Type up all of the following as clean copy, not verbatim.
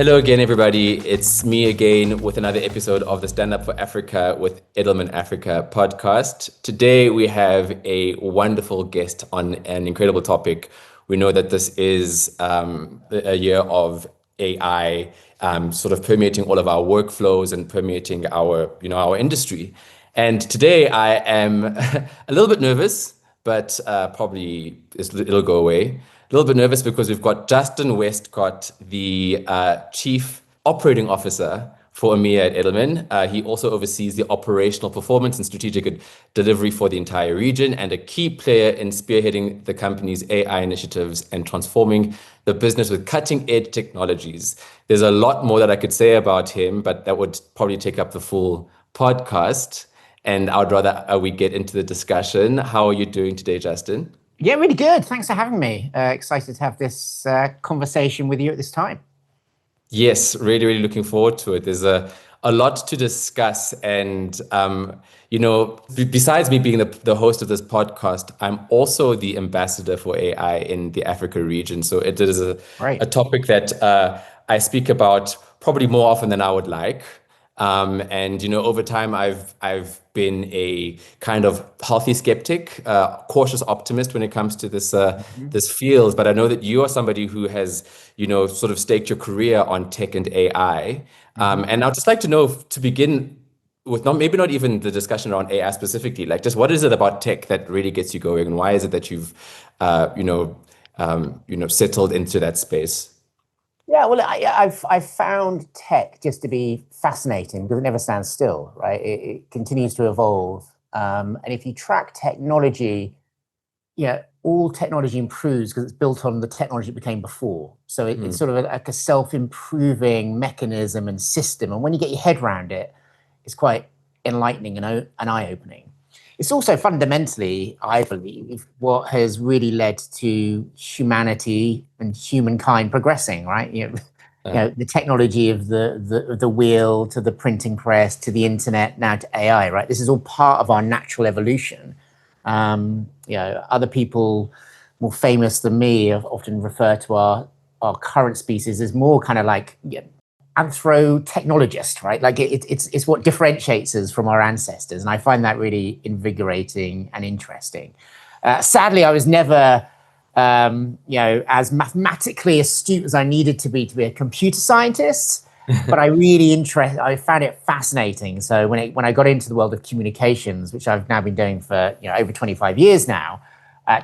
Hello again, everybody. It's me again with another episode of the Stand Up for Africa with Edelman Africa podcast. Today, we have a wonderful guest on an incredible topic. We know that this is a year of AI sort of permeating all of our workflows and permeating our industry. And today, I am a little bit nervous, but probably it'll go away. A little bit nervous because we've got Justin Westcott, the Chief Operating Officer for EMEA at Edelman. He also oversees the operational performance and strategic delivery for the entire region and a key player in spearheading the company's AI initiatives and transforming the business with cutting-edge technologies. There's a lot more that I could say about him, but that would probably take up the full podcast. And I would rather we get into the discussion. How are you doing today, Justin? Yeah, really good. Thanks for having me. Excited to have this conversation with you at this time. Yes, really, really looking forward to it. There's a lot to discuss. And, besides me being the host of this podcast, I'm also the ambassador for AI in the Africa region. So it is a topic that I speak about probably more often than I would like. Over time, I've been a kind of healthy skeptic, cautious optimist when it comes to this field. But I know that you are somebody who has, sort of staked your career on tech and AI. And I'd just like to know, to begin with, not even the discussion around AI specifically, like just what is it about tech that really gets you going, and why is it that you've, settled into that space? Yeah, well, I've found tech just to be fascinating because it never stands still, right? It continues to evolve. And if you track technology, all technology improves because it's built on the technology it became before. So it's sort of like a self-improving mechanism and system. And when you get your head around it, it's quite enlightening and eye-opening. It's also fundamentally, I believe, what has really led to humanity and humankind progressing, right? The technology of the wheel to the printing press to the internet, now to AI, right? This is all part of our natural evolution. Other people more famous than me have often referred to our current species as more kind of like anthro-technologist, right? Like it's what differentiates us from our ancestors, and I find that really invigorating and interesting. Sadly, I was never, as mathematically astute as I needed to be a computer scientist, but I found it fascinating. So when I got into the world of communications, which I've now been doing for over 25 years now,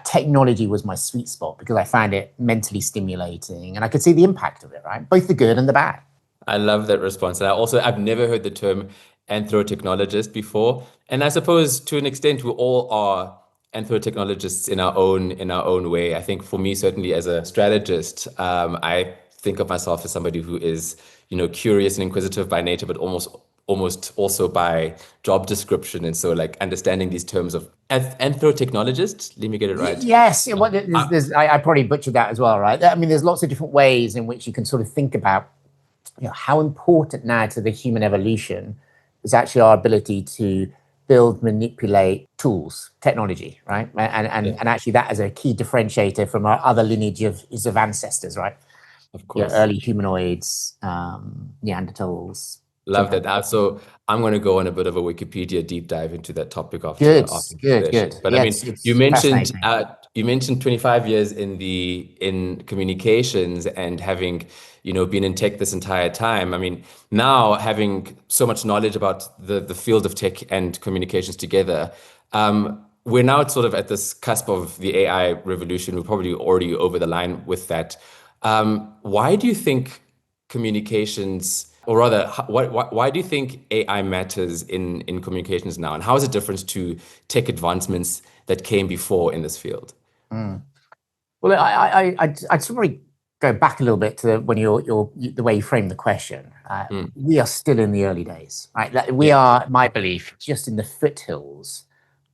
technology was my sweet spot because I found it mentally stimulating, and I could see the impact of it, right? Both the good and the bad. I love that response. And I've never heard the term anthro-technologist before. And I suppose to an extent, we all are anthro-technologists in our own way. I think for me, certainly as a strategist, I think of myself as somebody who is, curious and inquisitive by nature, but almost also by job description. And so like understanding these terms of anthro-technologist, let me get it right. Yes, I probably butchered that as well, right? I mean, there's lots of different ways in which you can sort of think about how important now to the human evolution is actually our ability to build, manipulate tools, technology, right? And actually that is a key differentiator from our other lineage of ancestors, right? Of course. Early humanoids, Neanderthals. Love that. So I'm going to go on a bit of a Wikipedia deep dive into that topic after Good. But yeah, you mentioned 25 years in communications and having been in tech this entire time. I mean, now having so much knowledge about the field of tech and communications together, we're now sort of at this cusp of the AI revolution. We're probably already over the line with that. Why do you think communications, or rather, why do you think AI matters in communications now? And how is it different to tech advancements that came before in this field? Well, I'd probably go back a little bit to when the way you framed the question. We are still in the early days, right? We are, my belief, just in the foothills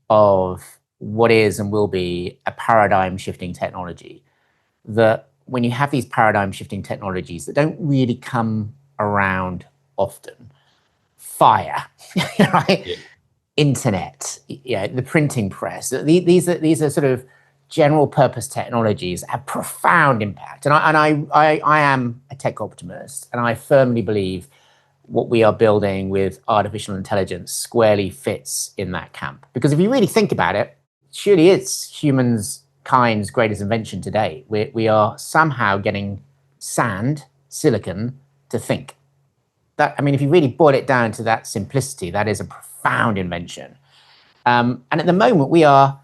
of what is and will be a paradigm shifting technology. That when you have these paradigm shifting technologies that don't really come around often, fire, right? Yeah. Internet, the printing press. These are sort of general purpose technologies have profound impact. And I am a tech optimist, and I firmly believe what we are building with artificial intelligence squarely fits in that camp. Because if you really think about it, surely it's humankind's greatest invention today. We are somehow getting silicon, to think. That, I mean, if you really boil it down to that simplicity, that is a profound invention. And at the moment, I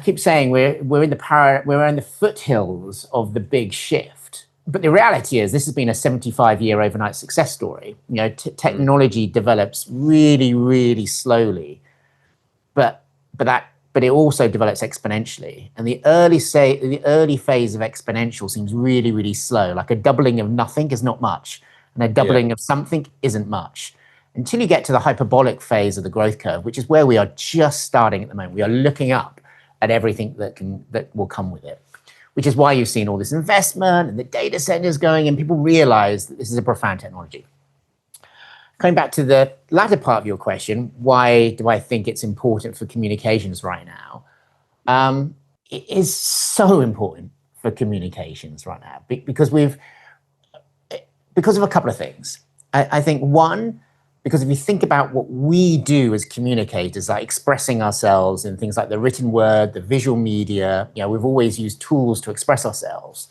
keep saying we're in the foothills of the big shift. But the reality is, this has been a 75-year overnight success story. Technology develops really, really slowly, but it also develops exponentially. And the early phase of exponential seems really, really slow. Like a doubling of nothing is not much, and a doubling of something isn't much. Until you get to the hyperbolic phase of the growth curve, which is where we are just starting at the moment. We are looking up at everything that will come with it, which is why you've seen all this investment and the data centers going, and people realize that this is a profound technology. Coming back to the latter part of your question, why do I think it's important for communications right now? It is so important for communications right now because of a couple of things. I think one, because if you think about what we do as communicators, like expressing ourselves in things like the written word, the visual media, we've always used tools to express ourselves.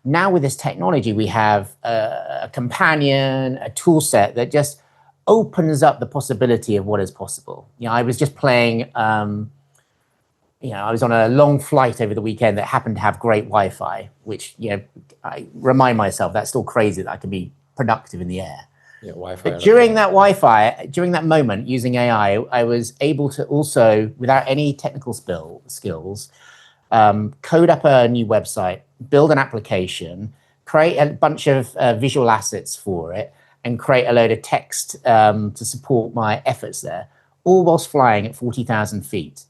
Now with this technology, we have a companion, a tool set that just opens up the possibility of what is possible. I was just playing, I was on a long flight over the weekend that happened to have great Wi-Fi, which, I remind myself that's still crazy that I can be productive in the air. Yeah, Wi-Fi. But during that moment, using AI, I was able to also, without any technical skills, code up a new website, build an application, create a bunch of visual assets for it, and create a load of text to support my efforts there, all whilst flying at 40,000 feet.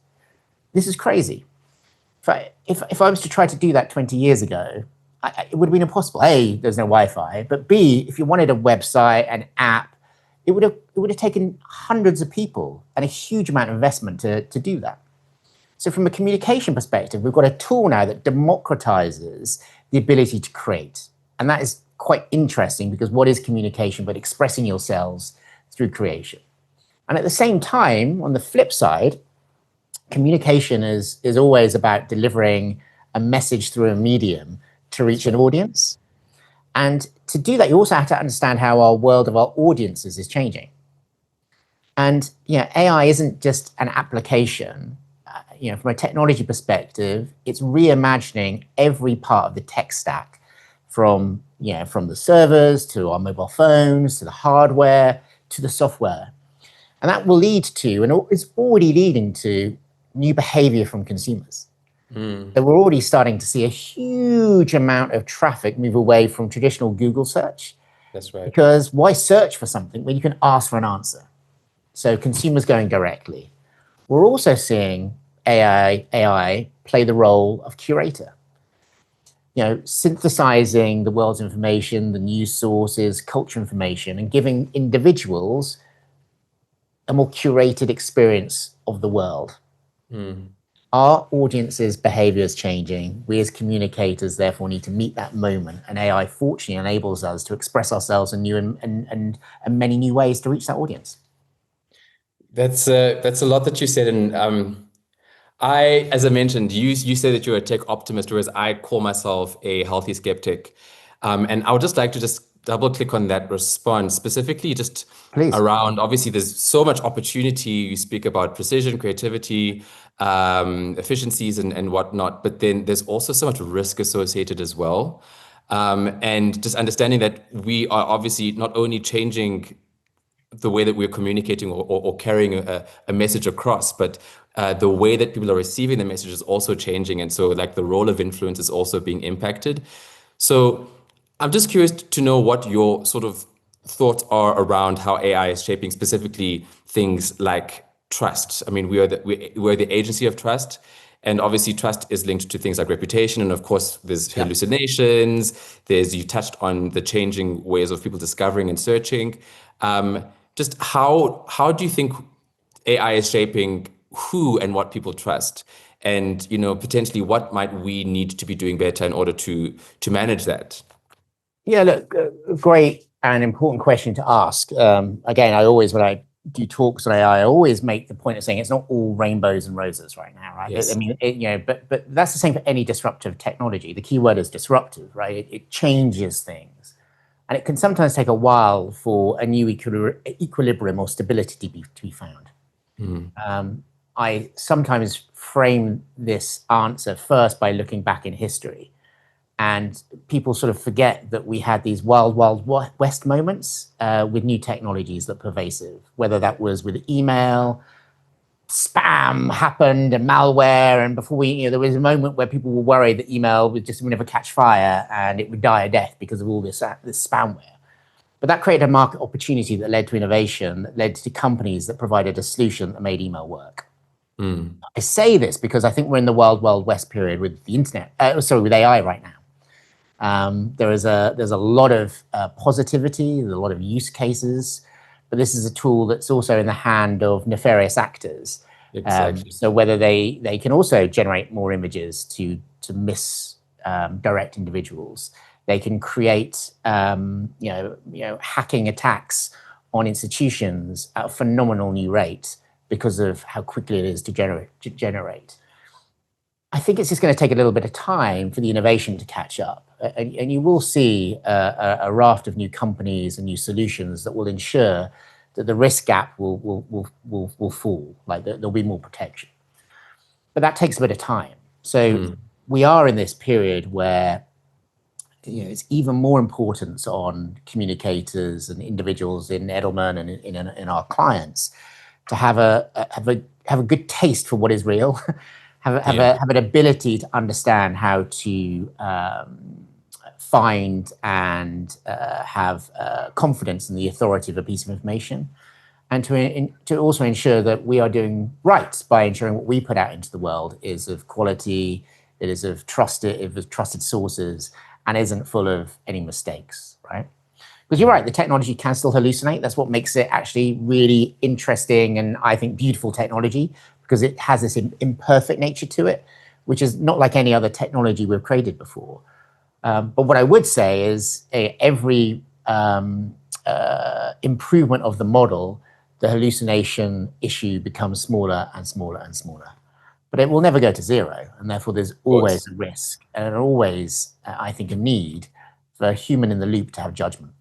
This is crazy. If I was to try to do that 20 years ago, it would have been impossible. A, there's no Wi-Fi, but B, if you wanted a website, an app, it would have taken hundreds of people and a huge amount of investment to do that. So from a communication perspective, we've got a tool now that democratizes the ability to create. And that is quite interesting, because what is communication but expressing yourselves through creation? And at the same time, on the flip side, communication is always about delivering a message through a medium to reach an audience. And to do that, you also have to understand how our world of our audiences is changing. And AI isn't just an application. From a technology perspective, it's reimagining every part of the tech stack, from the servers to our mobile phones to the hardware to the software. And that will lead to, and it's already leading to, new behavior from consumers. So we're already starting to see a huge amount of traffic move away from traditional Google search. That's right. Because why search for something when you can ask for an answer? So consumers going directly. We're also seeing AI play the role of curator. Synthesizing the world's information, the news sources, culture information, and giving individuals a more curated experience of the world. Our audience's behavior is changing. We as communicators therefore need to meet that moment, and AI fortunately enables us to express ourselves in new and many new ways to reach that audience. That's a lot that you said, and as I mentioned, you say that you're a tech optimist, whereas I call myself a healthy skeptic, and I would just like to double click on that response, specifically just Please. Around, obviously there's so much opportunity. You speak about precision, creativity, efficiencies and whatnot, but then there's also so much risk associated as well. And just understanding that we are obviously not only changing the way that we're communicating or carrying a message across, but the way that people are receiving the message is also changing. And so like the role of influence is also being impacted. So I'm just curious to know what your sort of thoughts are around how AI is shaping specifically things like trust. I mean, we're the agency of trust, and obviously trust is linked to things like reputation, and of course there's hallucinations. You touched on the changing ways of people discovering and searching. Just how do you think AI is shaping who and what people trust? and potentially what might we need to be doing better in order to manage that? Yeah, look, great and important question to ask. Again, when I do talks on AI, I always make the point of saying it's not all rainbows and roses right now, right? Yes. I mean, but that's the same for any disruptive technology. The key word is disruptive, right? It changes things, and it can sometimes take a while for a new equilibrium or stability to be found. I sometimes frame this answer first by looking back in history. And people sort of forget that we had these wild west moments with new technologies that are pervasive, whether that was with email, spam happened, and malware. And before there was a moment where people were worried that email would never catch fire and it would die a death because of all this spamware. But that created a market opportunity that led to innovation, that led to companies that provided a solution that made email work. I say this because I think we're in the wild west period with the internet, with AI right now. There's a lot of positivity, there's a lot of use cases, but this is a tool that's also in the hand of nefarious actors. Exactly. So whether they can also generate more images to misdirect individuals, they can create hacking attacks on institutions at a phenomenal new rate because of how quickly it is to generate. I think it's just going to take a little bit of time for the innovation to catch up. And you will see a raft of new companies and new solutions that will ensure that the risk gap will fall, like there'll be more protection. But that takes a bit of time. So we are in this period where it's even more importance on communicators and individuals in Edelman and in our clients to have a good taste for what is real. Have an ability to understand how to find and have confidence in the authority of a piece of information, and to also ensure that we are doing right by ensuring what we put out into the world is of quality, it is of trusted sources, and isn't full of any mistakes, right? Because you're right, the technology can still hallucinate. That's what makes it actually really interesting and I think beautiful technology, because it has this imperfect nature to it, which is not like any other technology we've created before. But what I would say is every improvement of the model, the hallucination issue becomes smaller and smaller and smaller. But it will never go to zero, and therefore there's always a risk, and always, I think, a need for a human in the loop to have judgment.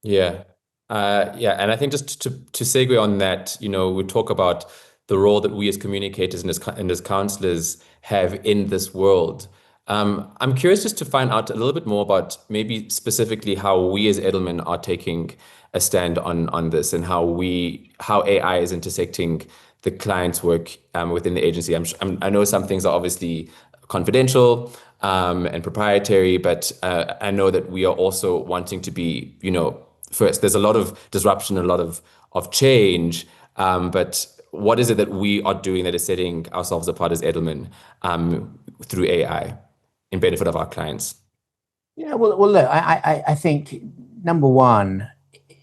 Yeah. And I think just to segue on that, we talk about the role that we as communicators and as counselors have in this world. I'm curious just to find out a little bit more about maybe specifically how we as Edelman are taking a stand on this, and how AI is intersecting the client's work within the agency. I know some things are obviously confidential and proprietary, but I know that we are also wanting to be, first. There's a lot of disruption, a lot of change, but what is it that we are doing that is setting ourselves apart as Edelman through AI in benefit of our clients? Yeah, well, look, I think number one,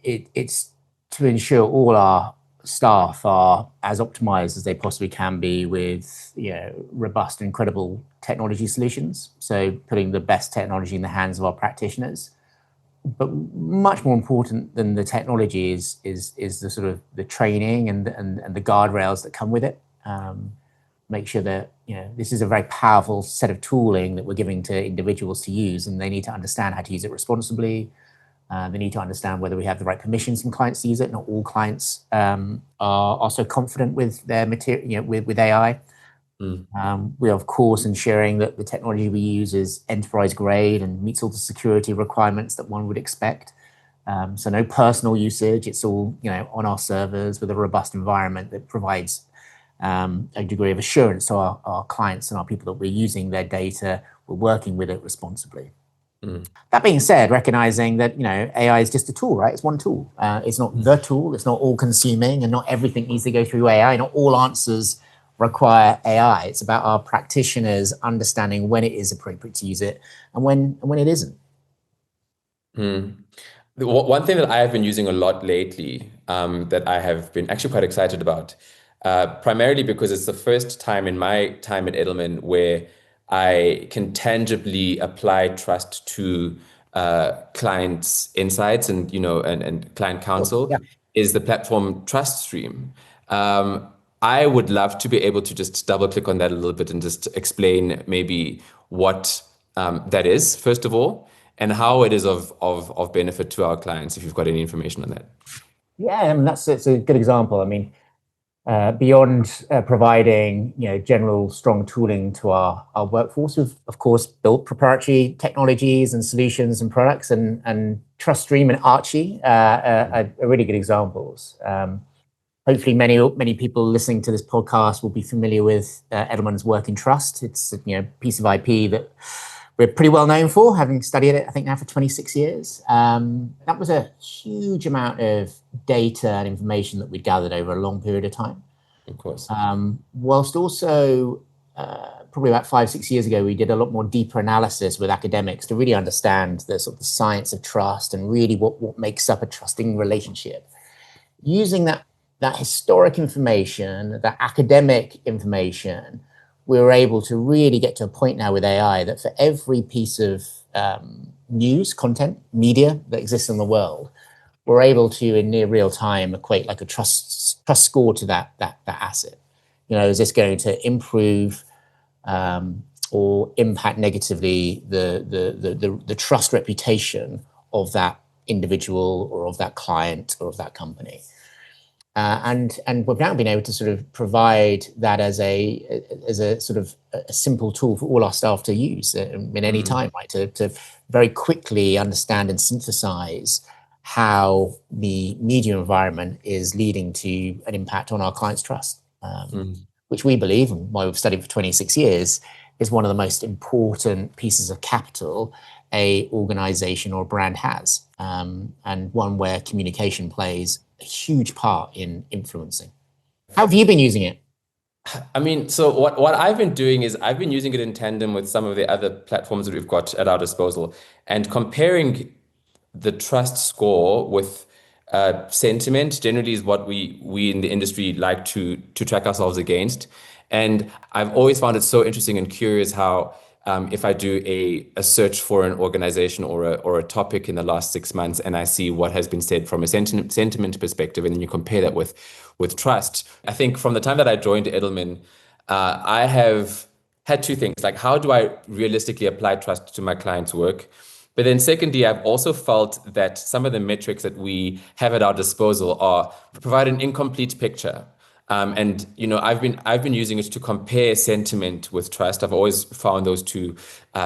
it's to ensure all our staff are as optimized as they possibly can be with robust and credible technology solutions. So putting the best technology in the hands of our practitioners. But much more important than the technology is the sort of the training and the guardrails that come with it. Make sure that this is a very powerful set of tooling that we're giving to individuals to use, and they need to understand how to use it responsibly. They need to understand whether we have the right permissions from clients to use it. Not all clients are also confident with their material, with AI. We are, of course, ensuring that the technology we use is enterprise grade and meets all the security requirements that one would expect. So no personal usage. It's all on our servers with a robust environment that provides a degree of assurance to our clients and our people that we're using their data, we're working with it responsibly. That being said, recognizing that AI is just a tool, right? It's one tool. It's not the tool. It's not all consuming, and not everything needs to go through AI. Not all answers require AI. It's about our practitioners understanding when it is appropriate to use it and when it isn't. One thing that I have been using a lot lately, that I have been actually quite excited about, primarily because it's the first time in my time at Edelman where I can tangibly apply trust to clients' insights and and client counsel Yeah. is the platform Trust Stream. Um, I would love to be able to just double click on that a little bit and just explain maybe what that is, first of all, and how it is of benefit to our clients, if you've got any information on that. Yeah, I mean, it's a good example. I mean, beyond providing general strong tooling to our workforce, we've of course built proprietary technologies and solutions and products, and TrustStream and Archie are really good examples. Hopefully, many people listening to this podcast will be familiar with Edelman's work in trust. It's a piece of IP that we're pretty well known for, having studied it, I think, now for 26 years. That was a huge amount of data and information that we'd gathered over a long period of time. Of course. Whilst also, probably about 5-6 years ago, we did a lot more deeper analysis with academics to really understand the sort of the science of trust and really what makes up a trusting relationship. Using that historic information, that academic information, we were able to really get to a point now with AI that for every piece of news, content, media that exists in the world, we're able to, in near real time, equate like a trust score to that asset. Is this going to improve or impact negatively the trust reputation of that individual or of that client or of that company? And we've now been able to sort of provide that as a sort of a simple tool for all our staff to use in any time, right? To very quickly understand and synthesize how the media environment is leading to an impact on our clients' trust, which we believe, and why we've studied for 26 years, is one of the most important pieces of capital a organization or brand has, and one where communication plays a huge part in influencing. How have you been using it? I mean, so what I've been doing is I've been using it in tandem with some of the other platforms that we've got at our disposal and comparing the trust score with sentiment generally is what we in the industry like to track ourselves against. And I've always found it so interesting and curious how if I do a search for an organization or a topic in the last 6 months and I see what has been said from a sentiment perspective, and then you compare that with trust. I think from the time that I joined Edelman, I have had two things, like how do I realistically apply trust to my clients' work? But then secondly, I've also felt that some of the metrics that we have at our disposal provide an incomplete picture. And I've been using it to compare sentiment with trust. I've always found those two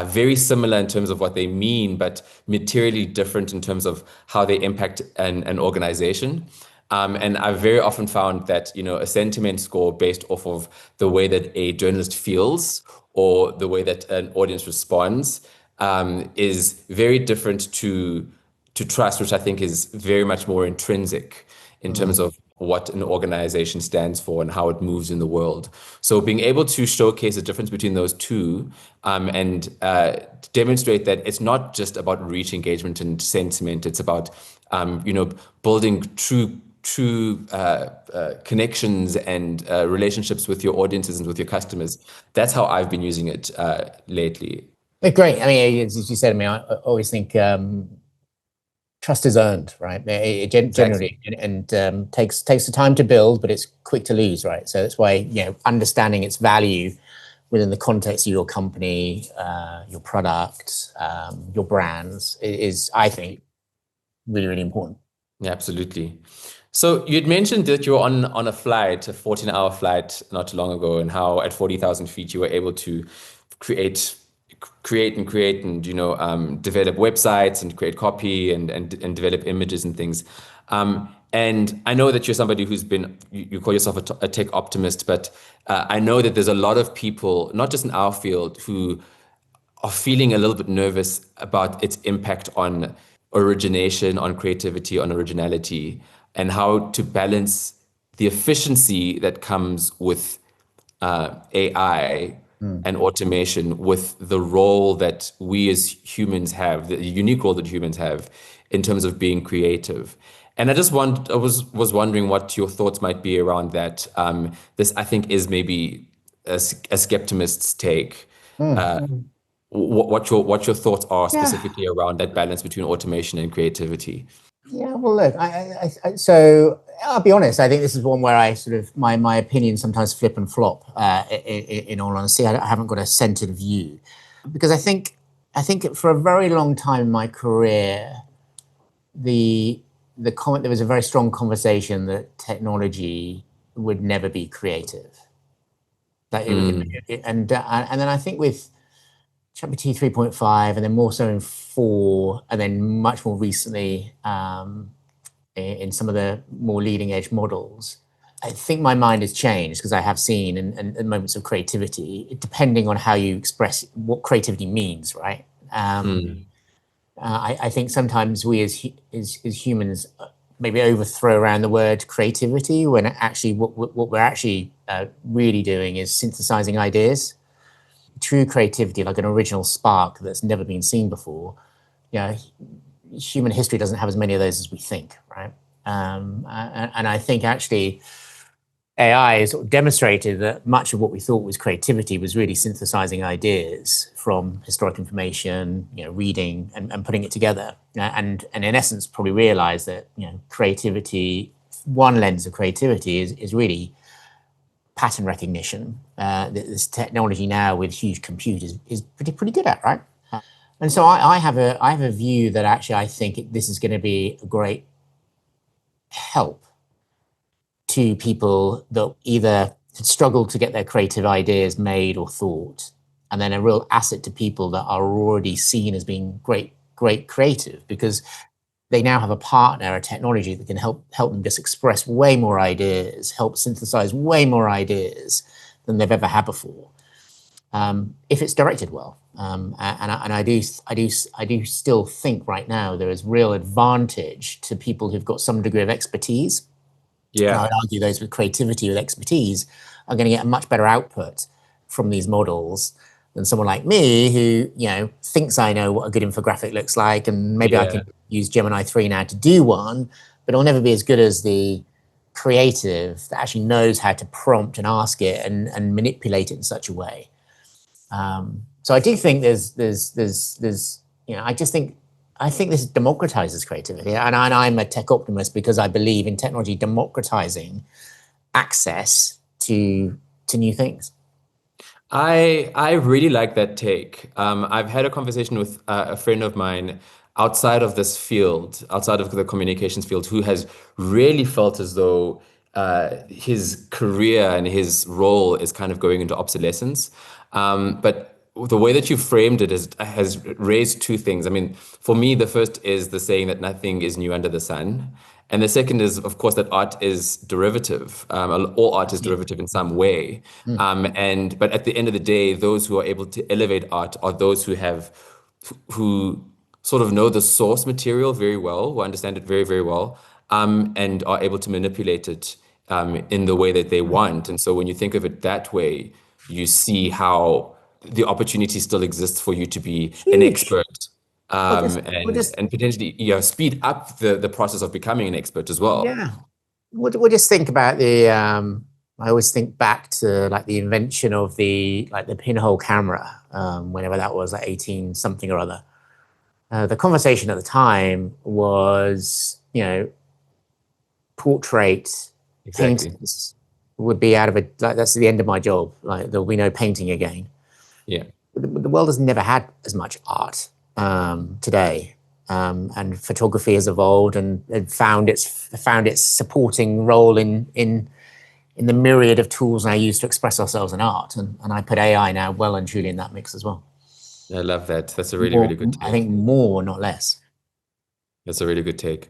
very similar in terms of what they mean, but materially different in terms of how they impact an organization. And I've very often found that a sentiment score based off of the way that a journalist feels or the way that an audience responds is very different to trust, which I think is very much more intrinsic in terms of what an organization stands for and how it moves in the world. So being able to showcase the difference between those two and demonstrate that it's not just about reach, engagement, and sentiment. It's about building true connections and relationships with your audiences and with your customers. That's how I've been using it lately. Great. I mean, as you said, I always think trust is earned, right? Generally, and takes the time to build, but it's quick to lose, right? So that's why understanding its value within the context of your company, your product, your brands is, I think, really, really important. Yeah, absolutely. So you'd mentioned that you were on a flight, a 14-hour flight not too long ago, and how at 40,000 feet you were able to create and develop websites and create copy and develop images and things. And I know that you're somebody you call yourself a tech optimist, but I know that there's a lot of people, not just in our field, who are feeling a little bit nervous about its impact on origination, on creativity, on originality, and how to balance the efficiency that comes with AI and automation with the role that we as humans have, the unique role that humans have in terms of being creative. And I was wondering what your thoughts might be around that. This, I think, is maybe a skeptimist's take. Mm. Uh, what your thoughts are Yeah. specifically around that balance between automation and creativity? Yeah, well, look, so I'll be honest. I think this is one where I sort of my opinions sometimes flip and flop. In all honesty, I haven't got a centered view because I think for a very long time in my career, the comment there was a very strong conversation that technology would never be creative. That Mm, and then I think with ChatGPT 3.5, and then more so in 4, and then much more recently in some of the more leading edge models, I think my mind has changed because I have seen in moments of creativity, depending on how you express what creativity means, right? Um, mm, I think sometimes we as humans maybe overthrow around the word creativity when actually what we're actually really doing is synthesizing ideas. True creativity, like an original spark that's never been seen before, you know, human history doesn't have as many of those as we think, right? And I think actually AI has sort of demonstrated that much of what we thought was creativity was really synthesizing ideas from historic information, reading and putting it together. And in essence, probably realize that, creativity, one lens of creativity is really pattern recognition. This technology now with huge compute is pretty good at, right? And so I have a view that actually I think this is going to be a great help to people that either struggle to get their creative ideas made or thought, and then a real asset to people that are already seen as being great creative because they now have a partner, a technology that can help them just express way more ideas, help synthesize way more ideas than they've ever had before, if it's directed well. And I do still think right now there is real advantage to people who've got some degree of expertise. And I yeah. would argue those with creativity, with expertise, are going to get a much better output from these models than someone like me who, thinks I know what a good infographic looks like, and maybe I Yeah. can use Gemini 3 now to do one, but it'll never be as good as the creative that actually knows how to prompt and ask it and manipulate it in such a way. So I do think I just think this democratizes creativity, and I'm a tech optimist because I believe in technology democratizing access to new things. I really like that take. I've had a conversation with a friend of mine outside of this field, outside of the communications field, who has really felt as though his career and his role is kind of going into obsolescence. But the way that you framed it has raised two things. I mean, for me, the first is the saying that nothing is new under the sun. And the second is, of course, that art is derivative. All art is Absolutely. derivative in some way. But at the end of the day, those who are able to elevate art are those who sort of know the source material very well, who understand it very, very well, and are able to manipulate it in the way that they want. And so when you think of it that way, you see how the opportunity still exists for you to be an Huge. expert, Well, just, we'll and just, potentially speed up the process of becoming an expert as well. yeah. We'll just think about the. I always think back to like the invention of the pinhole camera, whenever that was, like 18 something or other. The conversation at the time was, portrait Exactly. paintings would be out of it. Like, that's the end of my job. Like, there'll be no painting again. Yeah. The world has never had as much art today, and photography has evolved and found its supporting role in the myriad of tools now used to express ourselves in art. And I put AI now well and truly in that mix as well. I love that. That's a really, More, really good I take. think more, not less. That's a really good take.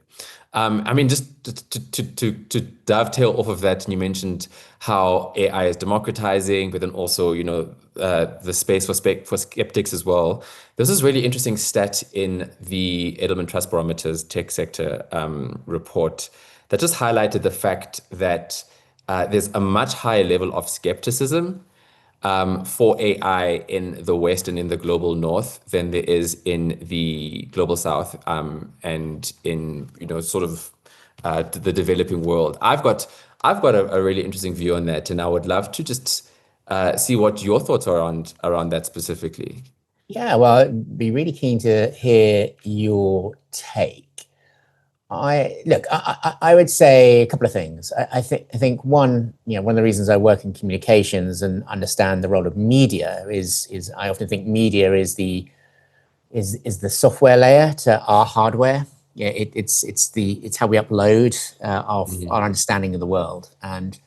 I mean, just to dovetail off of that, and you mentioned how AI is democratizing, but then also, the space for skeptics as well. There's this really interesting stat in the Edelman Trust Barometer's tech sector report that just highlighted the fact that there's a much higher level of skepticism for AI in the West and in the global North than there is in the global South, and in, sort of to the developing world. I've got a really interesting view on that, and I would love to just see what your thoughts are around that specifically. Yeah, well, I'd be really keen to hear your take. I would say a couple of things. I think one, one of the reasons I work in communications and understand the role of media is I often think media is the software layer to our hardware. Yeah, it's how we upload our Mhm. understanding of the world. And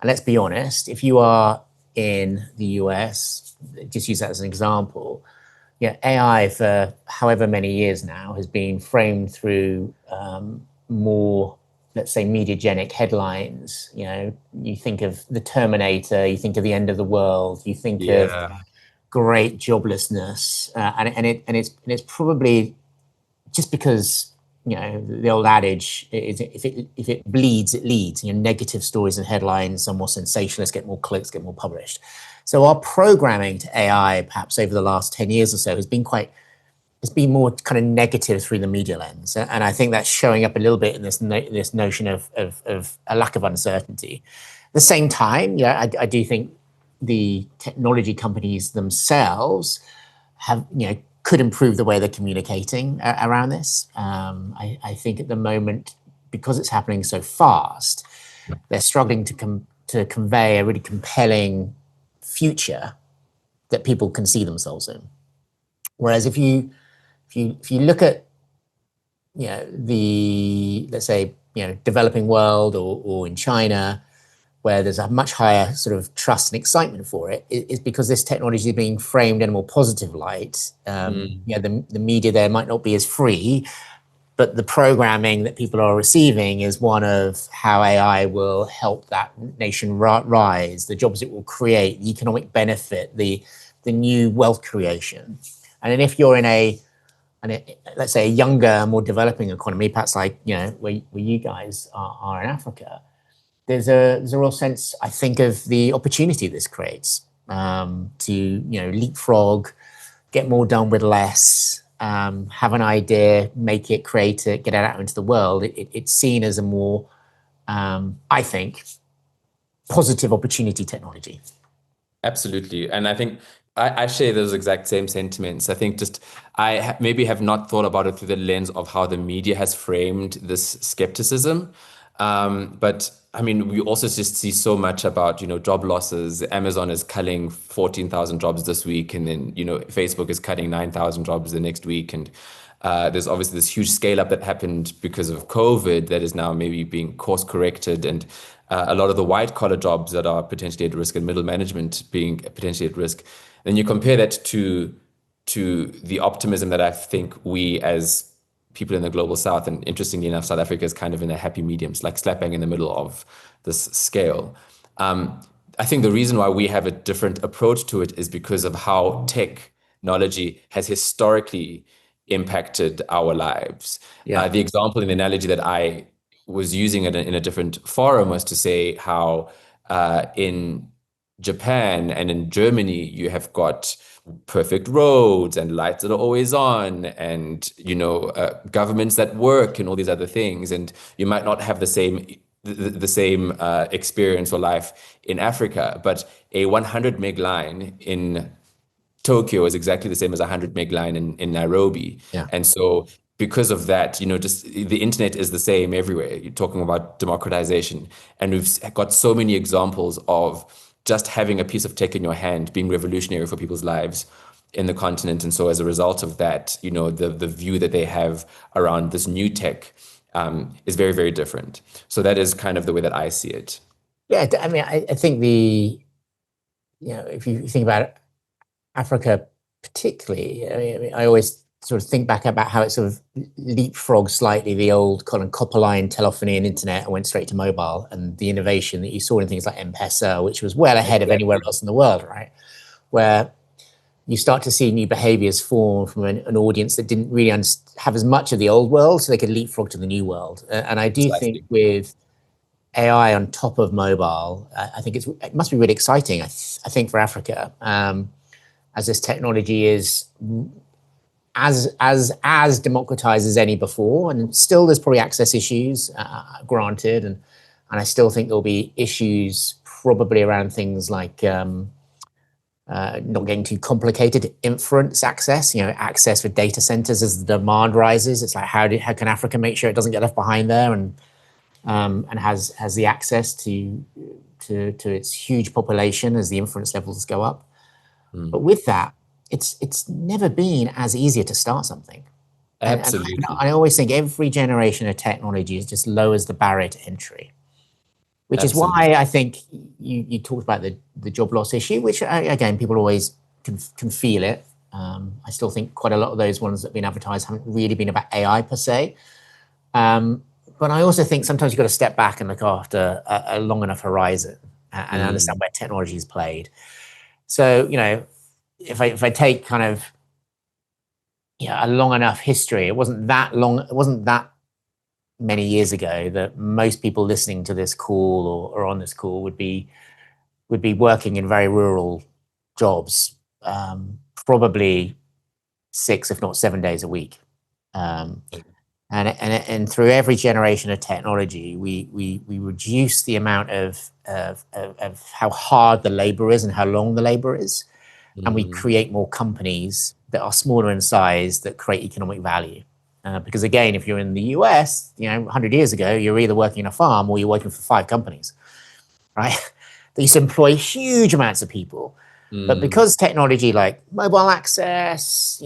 let's be honest, if you are in the US, just use that as an example. Yeah, AI for however many years now has been framed through more, let's say, mediagenic headlines. You think of the Terminator, you think of the end of the world, you think of Yeah. great joblessness, and it's probably just because the old adage is if it bleeds, it leads. Negative stories and headlines are more sensationalist, get more clicks, get more published. So our programming to AI, perhaps over the last 10 years or so, has been more kind of negative through the media lens, and I think that's showing up a little bit in this notion of a lack of uncertainty. At the same time, I do think the technology companies themselves have could improve the way they're communicating around this. I think at the moment, because it's happening so fast, they're struggling to convey a really compelling future that people can see themselves in. Whereas if you look at the, let's say, developing world, or in China, where there's a much higher sort of trust and excitement for it, is because this technology is being framed in a more positive light. Mm. The media there might not be as free, but the programming that people are receiving is one of how AI will help that nation rise, the jobs it will create, the economic benefit, the new wealth creation. And then if you're in let's say a younger, more developing economy, perhaps like where you guys are in Africa, there's a real sense, I think, of the opportunity this creates, to leapfrog, get more done with less, have an idea, make it, create it, get it out into the world. It's seen as a more, I think, positive opportunity technology. Absolutely. And I think I share those exact same sentiments. I think just maybe have not thought about it through the lens of how the media has framed this skepticism. But I mean, we also just see so much about, job losses. Amazon is culling 14,000 jobs this week, and then, Facebook is cutting 9,000 jobs the next week. And there's obviously this huge scale up that happened because of COVID that is now maybe being course corrected. And a lot of the white collar jobs that are potentially at risk and middle management being potentially at risk. Then you compare that to the optimism that I think we as people in the global south, and interestingly enough, South Africa is kind of in a happy medium, it's like slap bang in the middle of this scale. I think the reason why we have a different approach to it is because of how technology has historically impacted our lives. Yeah. The example and the analogy that I was using it in a different forum was to say how in Japan and in Germany you have got perfect roads and lights that are always on, and governments that work and all these other things, and you might not have the same experience or life in Africa, but a 100 meg line in Tokyo is exactly the same as a 100 meg line in Nairobi. Yeah. And so because of that, just the internet is the same everywhere. You're talking about democratization. And we've got so many examples of just having a piece of tech in your hand being revolutionary for people's lives in the continent. And so as a result of that, the view that they have around this new tech is very, very different. So that is kind of the way that I see it. Yeah. I mean, I think if you think about Africa particularly, I always sort of think back about how it sort of leapfrogged slightly the old kind of copper line telephony and internet and went straight to mobile, and the innovation that you saw in things like M-Pesa, which was well ahead of anywhere Exactly. else in the world, right? Where you start to see new behaviors form from an audience that didn't really have as much of the old world, so they could leapfrog to the new world. And I do think Precisely. with AI on top of mobile, I think it must be really exciting, I think, for Africa, as this technology is as democratized as any before, and still there's probably access issues, granted, and I still think there'll be issues probably around things like not getting too complicated, inference access, access for data centers as the demand rises. It's like how can Africa make sure it doesn't get left behind there, and has the access to its huge population as the inference levels go up. But with that, it's never been as easier to start something. Absolutely. And I always think every generation of technology just lowers the barrier to entry, which Absolutely. is why I think you talked about the job loss issue, which again, people always can feel it. I still think quite a lot of those ones that have been advertised haven't really been about AI per se. But I also think sometimes you've got to step back and look after a long enough horizon and understand where technology is played. So, if I take kind of a long enough history, it wasn't that many years ago that most people listening to this call or on this call would be working in very rural jobs, probably 6, if not 7 days a week. And through every generation of technology, we reduce the amount of how hard the labor is and how long the labor is, and we create more companies that are smaller in size that create economic value. Because again, if you're in the US, 100 years ago, you're either working in a farm or you're working for 5 companies, right? They used to employ huge amounts of people. But because technology like mobile access,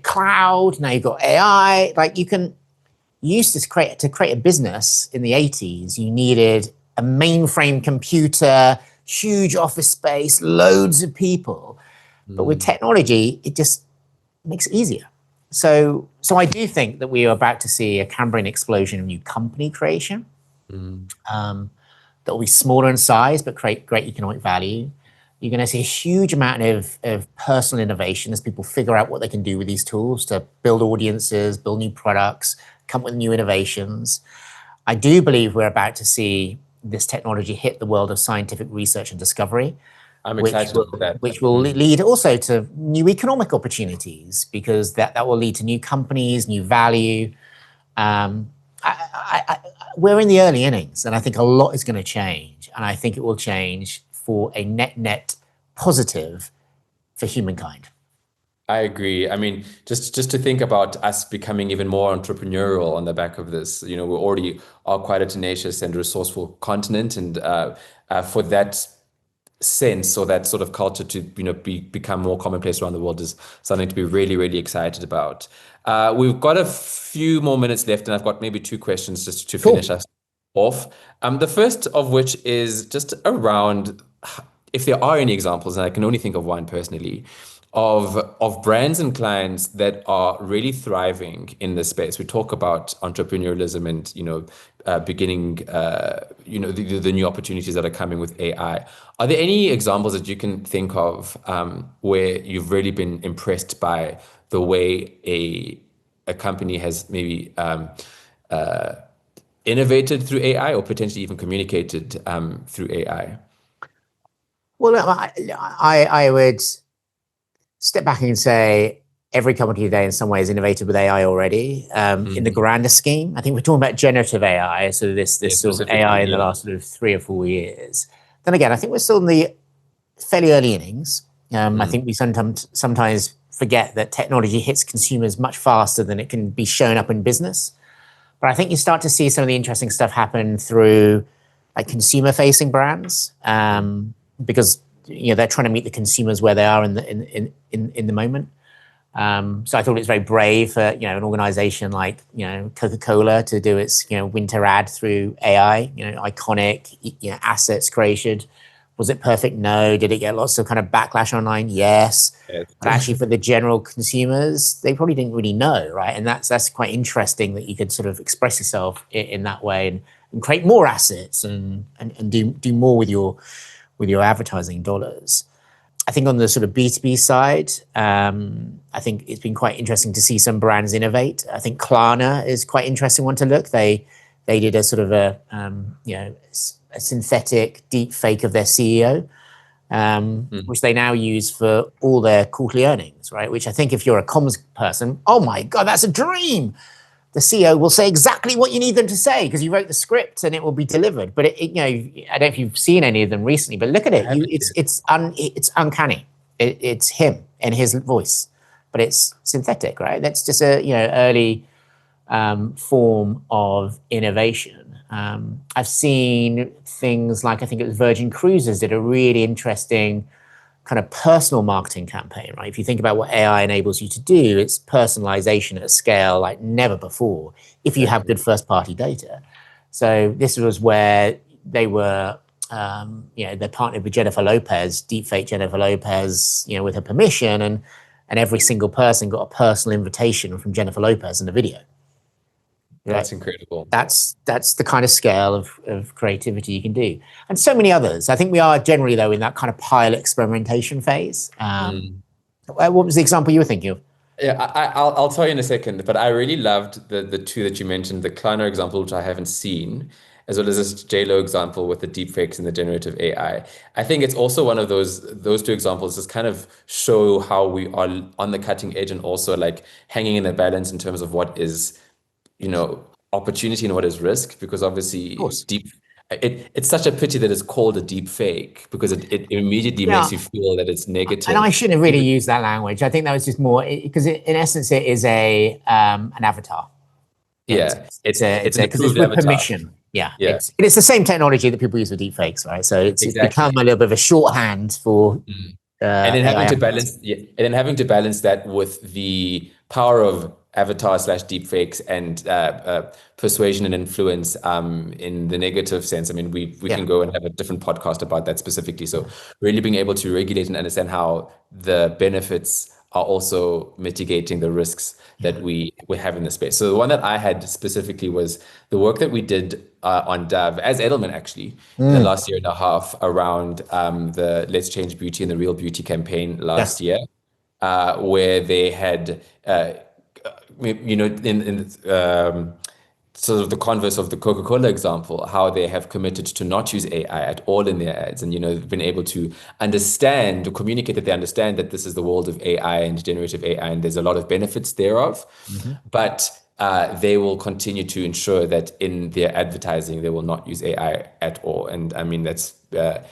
cloud, now you've got AI, like you used to create a business in the 80s, you needed a mainframe computer, huge office space, loads of people. But with technology, it just makes it easier. So I do think that we are about to see a Cambrian explosion of new company creation that will be smaller in size but create great economic value. You're going to see a huge amount of personal innovation as people figure out what they can do with these tools to build audiences, build new products, come up with new innovations. I do believe we're about to see this technology hit the world of scientific research and discovery. I'm excited about that. Which will lead also to new economic opportunities, because that will lead to new companies, new value. We're in the early innings, and I think a lot is going to change. And I think it will change for a net positive for humankind. I agree. I mean, just to think about us becoming even more entrepreneurial on the back of this, we already are quite a tenacious and resourceful continent, and for that sense or that sort of culture to become more commonplace around the world is something to be really, really excited about. We've got a few more minutes left, and I've got maybe 2 questions just to finish us off. The first of which is just around if there are any examples, and I can only think of one personally, of brands and clients that are really thriving in this space. We talk about entrepreneurialism and beginning the new opportunities that are coming with AI. Are there any examples that you can think of where you've really been impressed by the way a company has maybe innovated through AI or potentially even communicated through AI? Well, I would step back and say every company today in some ways innovated with AI already. In the grander scheme, I think we're talking about generative AI, so this sort of AI in the last sort of 3 or 4 years. Then again, I think we're still in the fairly early innings. I think we sometimes forget that technology hits consumers much faster than it can be shown up in business. But I think you start to see some of the interesting stuff happen through like consumer-facing brands, because they're trying to meet the consumers where they are in the moment. So I thought it was very brave for an organization like Coca-Cola to do its winter ad through AI. Iconic assets created. Was it perfect? No. Did it get lots of kind of backlash online? Yes. But actually, for the general consumers, they probably didn't really know, right? And that's quite interesting that you could sort of express yourself in that way and create more assets and do more with your advertising dollars. I think on the sort of B2B side, I think it's been quite interesting to see some brands innovate. I think Klarna is quite interesting one to look. They did a sort of a synthetic deep fake of their CEO, which they now use for all their quarterly earnings, right? Which I think if you're a comms person, oh my God, that's a dream. The CEO will say exactly what you need them to say because you wrote the script and it will be delivered. But I don't know if you've seen any of them recently, but look at it. It's uncanny. It's him and his voice, but it's synthetic, right? That's just a early form of innovation. I've seen things like, I think it was Virgin Cruises did a really interesting kind of personal marketing campaign, right? If you think about what AI enables you to do, it's personalization at a scale like never before if you have good first party data. So this was where they were, they partnered with Jennifer Lopez, deepfake Jennifer Lopez, with her permission, and every single person got a personal invitation from Jennifer Lopez in the video. That's incredible. That's the kind of scale of creativity you can do. And so many others. I think we are generally, though, in that kind of pilot experimentation phase. What was the example you were thinking of? Yeah, I'll tell you in a second, but I really loved the two that you mentioned, the Klarna example, which I haven't seen, as well as this JLo example with the deepfakes and the generative AI. I think it's also one of those two examples just kind of show how we are on the cutting edge and also like hanging in a balance in terms of what is opportunity and what is risk, because obviously it's such a pity that it's called a deep fake because it immediately makes you feel that it's negative. And I shouldn't have really used that language. I think that was just more because in essence it is an avatar. It's because it's with permission. Yeah. It's the same technology that people use for deep fakes, right? So it's become a little bit of a shorthand for and then having to balance that with the power of avatar / deepfakes and persuasion and influence in the negative sense. I mean, we can go and have a different podcast about that specifically. So really being able to regulate and understand how the benefits are also mitigating the risks that we have in the space. So the one that I had specifically was the work that we did on Dove as Edelman actually in the last year and a half around the Let's Change Beauty and the Real Beauty campaign last year, where they had in sort of the converse of the Coca-Cola example, how they have committed to not use AI at all in their ads, and been able to understand, to communicate that they understand that this is the world of AI and generative AI, and there's a lot of benefits thereof, but they will continue to ensure that in their advertising they will not use AI at all. And I mean it's a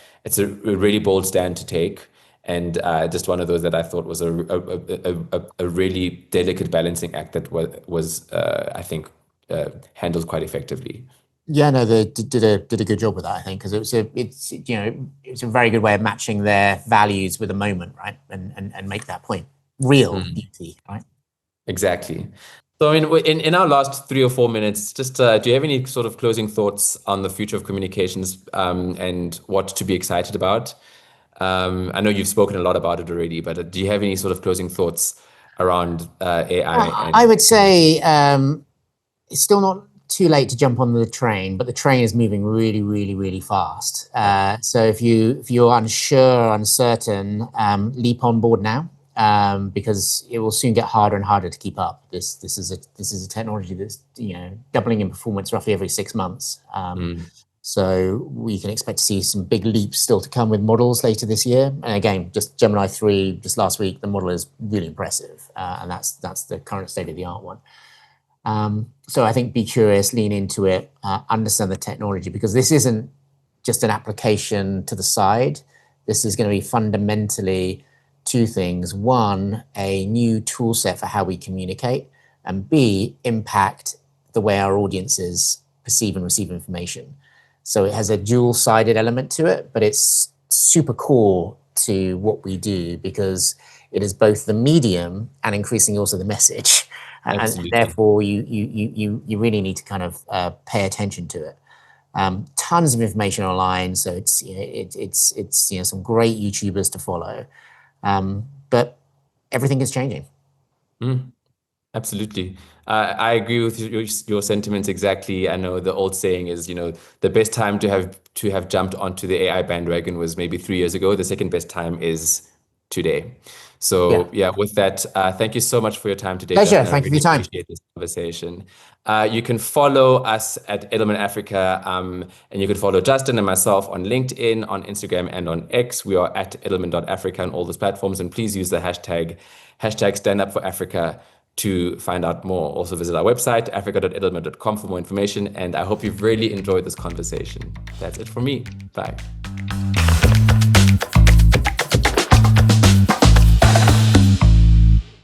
really bold stand to take. And just one of those that I thought was a really delicate balancing act that was I think handled quite effectively. Yeah, no, they did a good job with that, I think, because it's a very good way of matching their values with a moment, right, and make that point real beauty, right? Exactly. So I mean, in our last 3 or 4 minutes, just do you have any sort of closing thoughts on the future of communications and what to be excited about? I know you've spoken a lot about it already, but do you have any sort of closing thoughts around AI? I would say it's still not too late to jump on the train, but the train is moving really, really, really fast. So if you're unsure, uncertain, leap on board now, because it will soon get harder and harder to keep up. This is a technology that's doubling in performance roughly every 6 months. So we can expect to see some big leaps still to come with models later this year. And again, just Gemini 3 just last week, the model is really impressive, and that's the current state of the art one. So I think be curious, lean into it, understand the technology, because this isn't just an application to the side. This is going to be fundamentally 2 things. 1, a new tool set for how we communicate, and B, impact the way our audiences perceive and receive information. So it has a dual-sided element to it, but it's super core to what we do because it is both the medium and increasingly also the message. And therefore, you really need to kind of pay attention to it. Tons of information online, so it's some great YouTubers to follow, but everything is changing. Absolutely. I agree with your sentiments exactly. I know the old saying is, the best time to have jumped onto the AI bandwagon was maybe 3 years ago. The second best time is today. So yeah, with that, thank you so much for your time today, Pleasure. Justin. I Thank you for really your time. appreciate this conversation. You can follow us at Edelman Africa, and you can follow Justin and myself on LinkedIn, on Instagram, and on X. We are at Edelman.Africa on all those platforms, and please use the hashtag #StandUpForAfrica to find out more. Also visit our website, africa.edelman.com, for more information. And I hope you've really enjoyed this conversation. That's it for me. Bye.